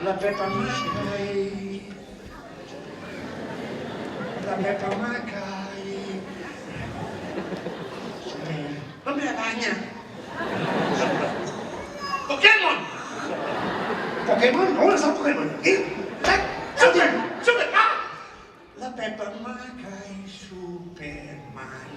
La Peppa Magai. La Peppa Magai. Non me la bagna. Pokémon! Pokémon? On la sap Pokémon? Super! Ah! La Peppa Magai Superman.